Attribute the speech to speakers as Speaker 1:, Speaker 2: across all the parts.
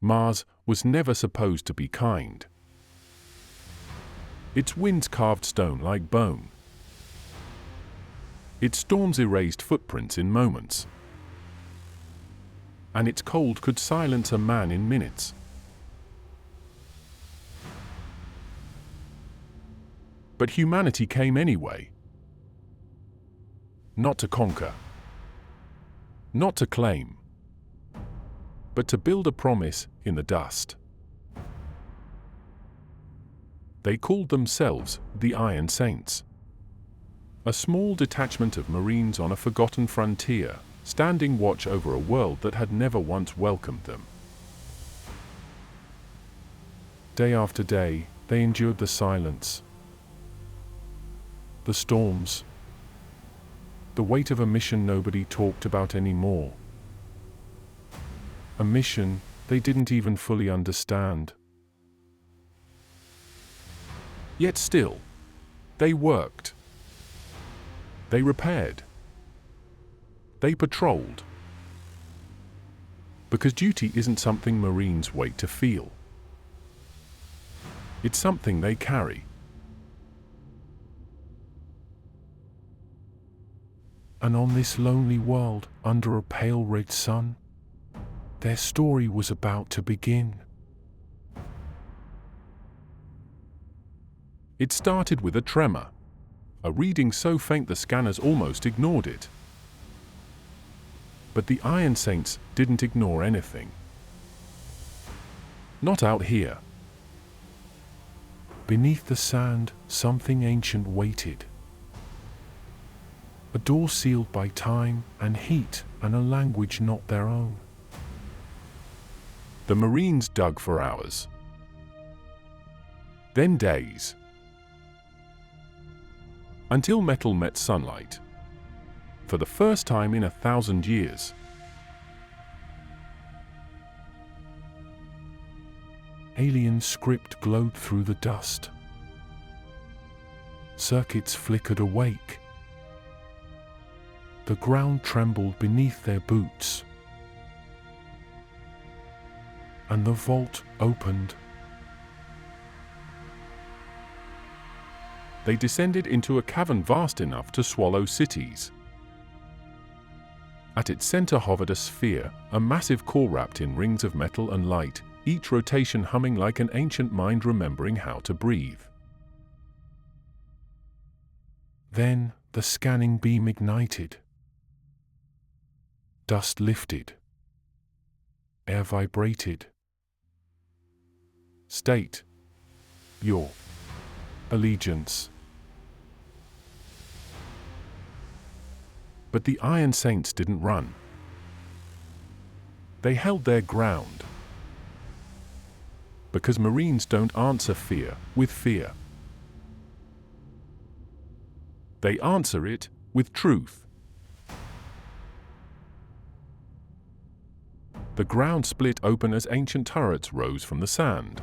Speaker 1: Mars was never supposed to be kind. Its winds carved stone like bone. Its storms erased footprints in moments. And its cold could silence a man in minutes. But humanity came anyway. Not to conquer. Not to claim. But to build a promise in the dust. They called themselves the Iron Saints. A small detachment of Marines on a forgotten frontier, standing watch over a world that had never once welcomed them. Day after day, they endured the silence, the storms, the weight of a mission nobody talked about anymore. A mission they didn't even fully understand. Yet still, they worked. They repaired. They patrolled. Because duty isn't something Marines wait to feel. It's something they carry. And on this lonely world, under a pale red sun, their story was about to begin. It started with a tremor, a reading so faint the scanners almost ignored it. But the Iron Saints didn't ignore anything. Not out here. Beneath the sand, something ancient waited. A door sealed by time and heat and a language not their own. The Marines dug for hours. Then days. Until metal met sunlight. For the first time in 1,000 years. Alien script glowed through the dust. Circuits flickered awake. The ground trembled beneath their boots. And the vault opened. They descended into a cavern vast enough to swallow cities. At its center hovered a sphere, a massive core wrapped in rings of metal and light, each rotation humming like an ancient mind remembering how to breathe. Then the scanning beam ignited. Dust lifted. Air vibrated. State your allegiance. But the Iron Saints didn't run. They held their ground. Because Marines don't answer fear with fear. They answer it with truth. The ground split open as ancient turrets rose from the sand.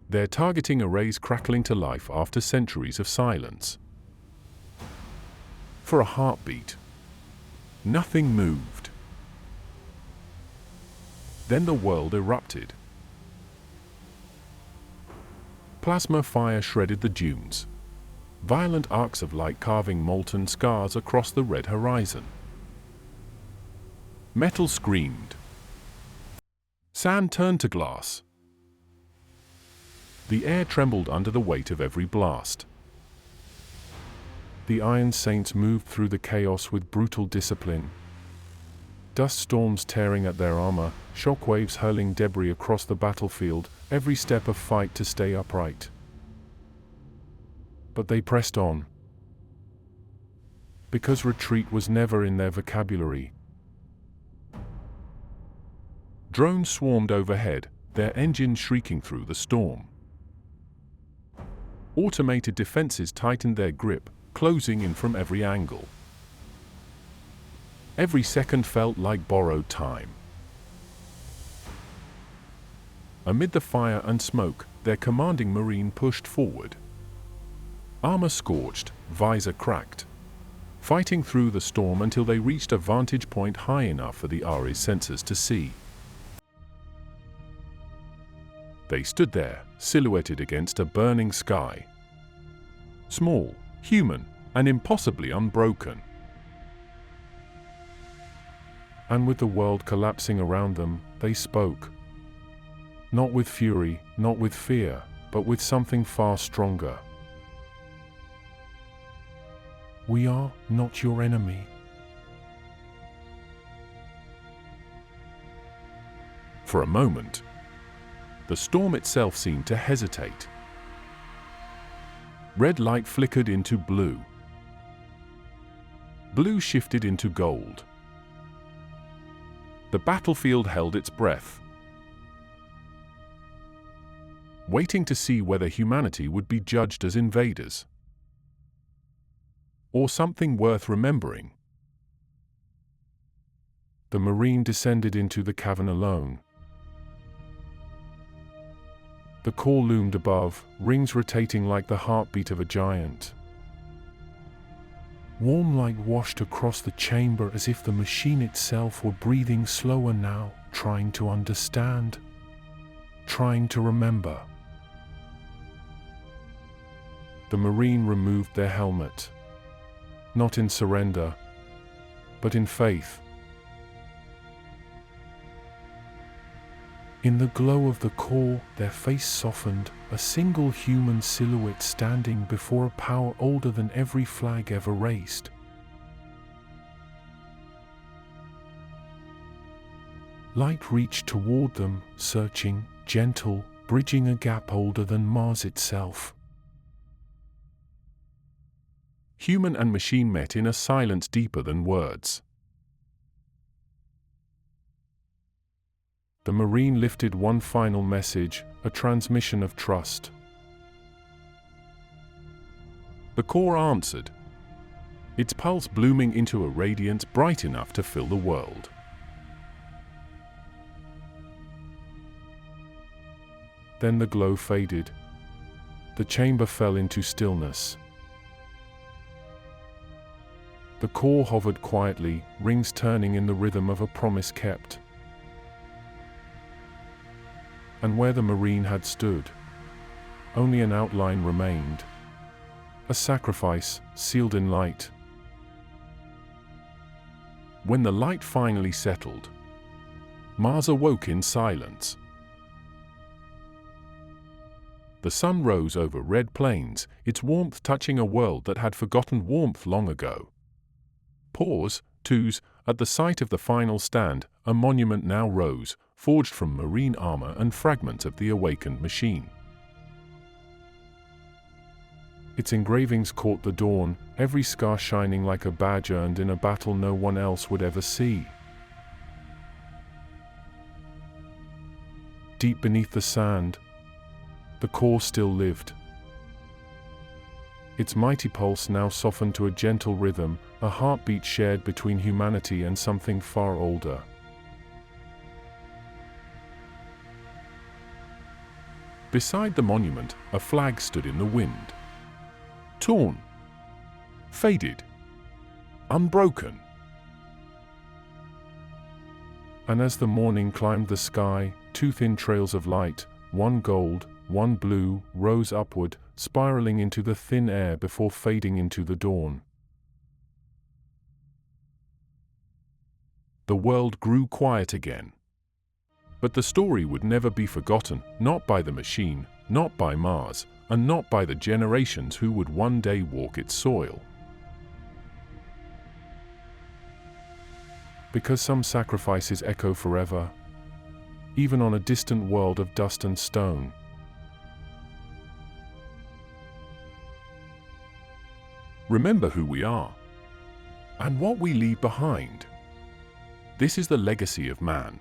Speaker 1: Their targeting arrays crackling to life after centuries of silence. For a heartbeat, nothing moved. Then the world erupted. Plasma fire shredded the dunes. Violent arcs of light carving molten scars across the red horizon. Metal screamed. Sand turned to glass. The air trembled under the weight of every blast. The Iron Saints moved through the chaos with brutal discipline. Dust storms tearing at their armor, shockwaves hurling debris across the battlefield, every step a fight to stay upright. But they pressed on. Because retreat was never in their vocabulary. Drones swarmed overhead, their engines shrieking through the storm. Automated defenses tightened their grip, closing in from every angle. Every second felt like borrowed time. Amid the fire and smoke, their commanding Marine pushed forward. Armor scorched, visor cracked. Fighting through the storm until they reached a vantage point high enough for the Ares sensors to see. They stood there, silhouetted against a burning sky. Small, human, and impossibly unbroken. And with the world collapsing around them, they spoke. Not with fury, not with fear, but with something far stronger. We are not your enemy. For a moment, the storm itself seemed to hesitate. Red light flickered into blue. Blue shifted into gold. The battlefield held its breath, waiting to see whether humanity would be judged as invaders, or something worth remembering. The Marine descended into the cavern alone. The core loomed above, rings rotating like the heartbeat of a giant. Warm light washed across the chamber as if the machine itself were breathing slower now, trying to understand, trying to remember. The Marine removed their helmet, not in surrender, but in faith. In the glow of the core, their face softened, a single human silhouette standing before a power older than every flag ever raised. Light reached toward them, searching, gentle, bridging a gap older than Mars itself. Human and machine met in a silence deeper than words. The Marine lifted one final message, a transmission of trust. The core answered, its pulse blooming into a radiance bright enough to fill the world. Then the glow faded. The chamber fell into stillness. The core hovered quietly, rings turning in the rhythm of a promise kept. And where the Marine had stood, only an outline remained, a sacrifice sealed in light. When the light finally settled, Mars awoke in silence. The sun rose over red plains, its warmth touching a world that had forgotten warmth long ago. Pause, twos, at the site of the final stand, a monument now rose, forged from marine armor and fragments of the awakened machine. Its engravings caught the dawn, every scar shining like a badge earned in a battle no one else would ever see. Deep beneath the sand, the core still lived. Its mighty pulse now softened to a gentle rhythm, a heartbeat shared between humanity and something far older. Beside the monument, a flag stood in the wind. Torn, faded, unbroken. And as the morning climbed the sky, two thin trails of light, one gold, one blue, rose upward, spiraling into the thin air before fading into the dawn. The world grew quiet again. But the story would never be forgotten, not by the machine, not by Mars, and not by the generations who would one day walk its soil. Because some sacrifices echo forever, even on a distant world of dust and stone. Remember who we are, and what we leave behind. This is the legacy of man.